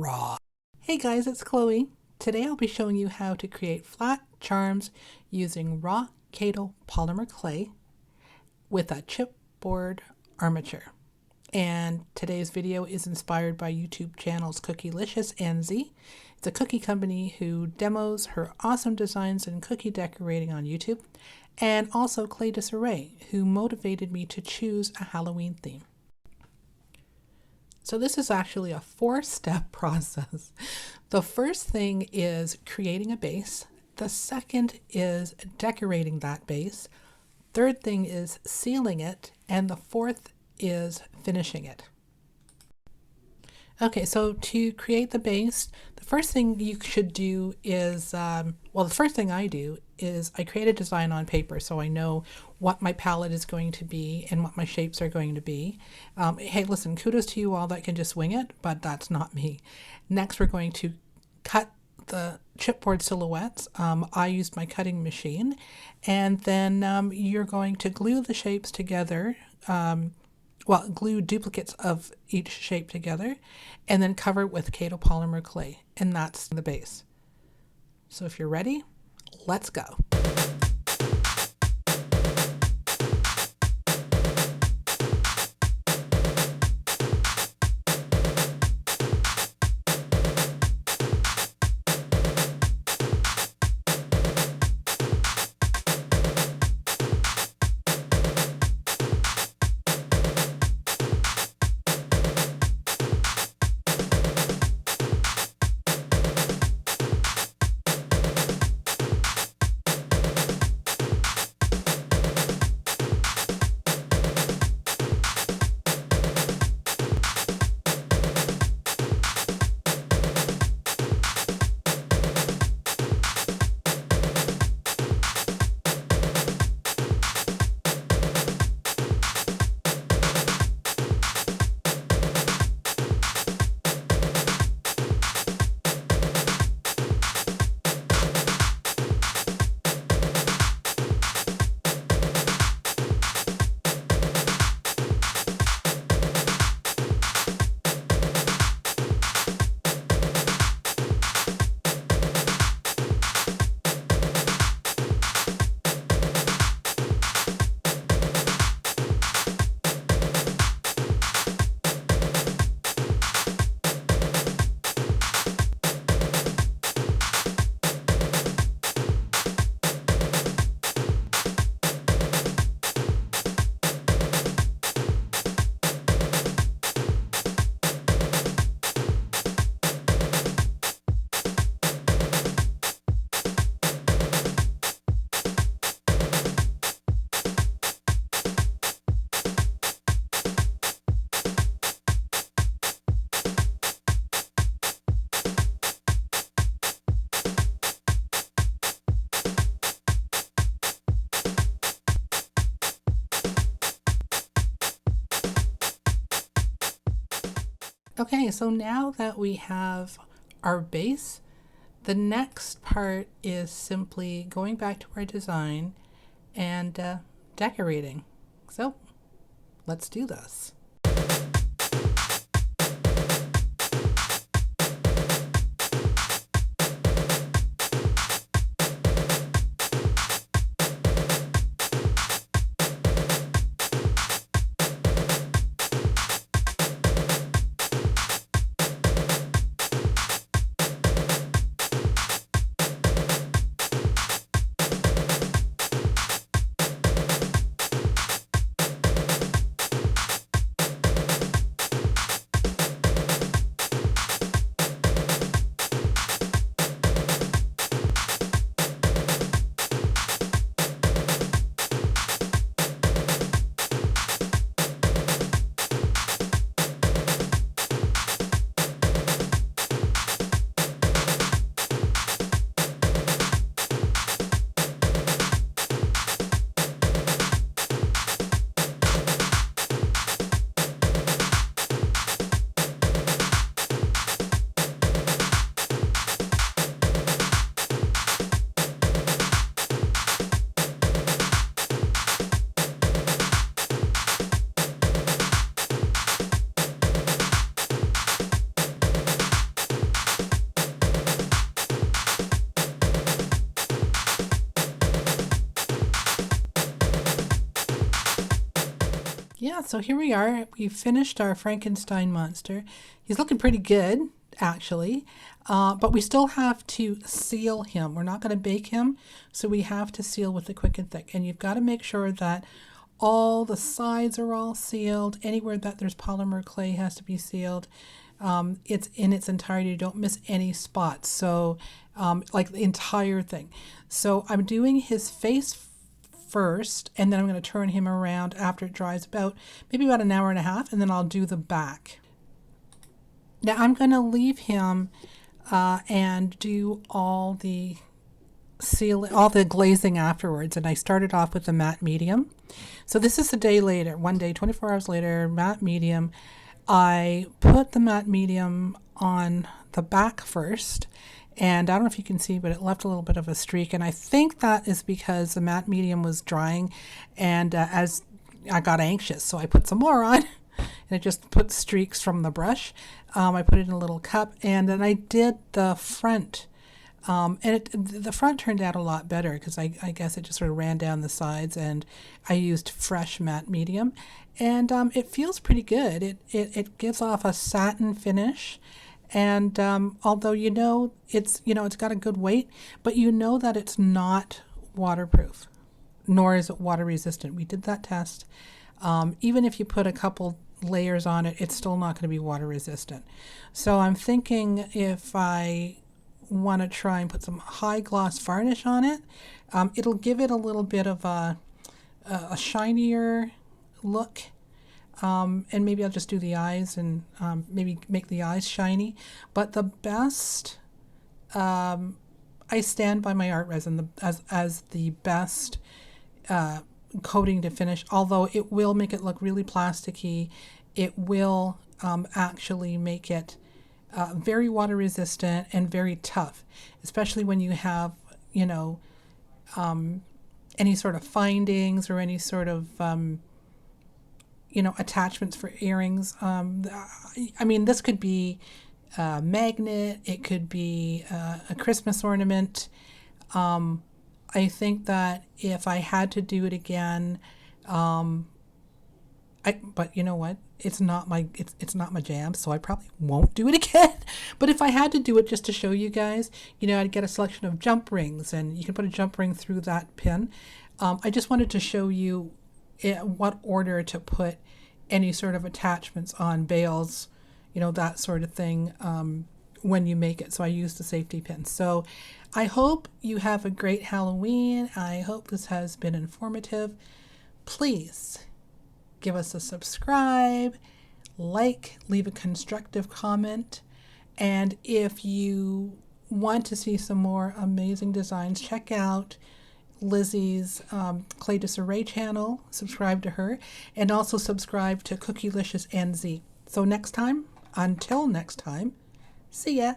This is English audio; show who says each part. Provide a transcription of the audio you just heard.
Speaker 1: raw. Hey guys, it's Chloe. Today I'll be showing you how to create flat charms using Raw Kato Polyclay with a chipboard armature. And today's video is inspired by YouTube channels Cookielicious and Z. It's a cookie company who demos her awesome designs in cookie decorating on YouTube, and also Disarray, who motivated me to choose a Halloween theme. So this is actually a 4-step process. The first thing is creating a base. The second is decorating that base. Third thing is sealing it. And the fourth is finishing it. Okay, so to create the base, the first thing you should do is, the first thing I do is I create a design on paper so I know what my palette is going to be and what my shapes are going to be. Hey, listen, kudos to you all that can just wing it, but that's not me. Next, we're going to cut the chipboard silhouettes. I used my cutting machine, and then you're going to glue the shapes together. Glue duplicates of each shape together and then cover it with Kato polymer clay, and that's the base. So if you're ready, let's go. Okay, so now that we have our base, the next part is simply going back to our design and decorating. So let's do this. Yeah, so here we are. We finished our Frankenstein monster. He's looking pretty good, actually, but we still have to seal him. We're not going to bake him, so we have to seal with the Quick and Thick. And you've got to make sure that all the sides are all sealed. Anywhere that there's polymer clay has to be sealed. It's in its entirety. Don't miss any spots. So, like the entire thing. So I'm doing his face first, and then I'm going to turn him around after it dries maybe about an hour and a half, and then I'll do the back. Now I'm going to leave him and do all the glazing afterwards, and I started off with the matte medium. So this is a day later, one day, 24 hours later, matte medium. I put the matte medium on the back first, and I don't know if you can see, but it left a little bit of a streak. And I think that is because the matte medium was drying, and as I got anxious, so I put some more on, and it just put streaks from the brush. I put it in a little cup, and then I did the front. The front turned out a lot better because I guess it just sort of ran down the sides, and I used fresh matte medium, and it feels pretty good. It gives off a satin finish. And although it's got a good weight, but that it's not waterproof, nor is it water resistant. We did that test. Even if you put a couple layers on it, it's still not going to be water resistant. So I'm thinking if I want to try and put some high gloss varnish on it, it'll give it a little bit of a shinier look. And maybe I'll just do the eyes and maybe make the eyes shiny. But the best, I stand by my art resin as the best coating to finish. Although it will make it look really plasticky, it will actually make it very water resistant and very tough, especially when you have any sort of findings or any sort of attachments for earrings. This could be a magnet. It could be a Christmas ornament. I think that if I had to do it again, but you know what? It's not my jam, so I probably won't do it again. But if I had to do it just to show you guys, I'd get a selection of jump rings, and you can put a jump ring through that pin. I just wanted to show you what order to put any sort of attachments on bales, that sort of thing, when you make it. So I used the safety pin. So I hope you have a great Halloween. I hope this has been informative. Please give us a subscribe, leave a constructive comment. And if you want to see some more amazing designs, check out Lizzie's Clay Disarray channel. Subscribe to her, and also subscribe to Cookielicious NZ. So until next time, see ya.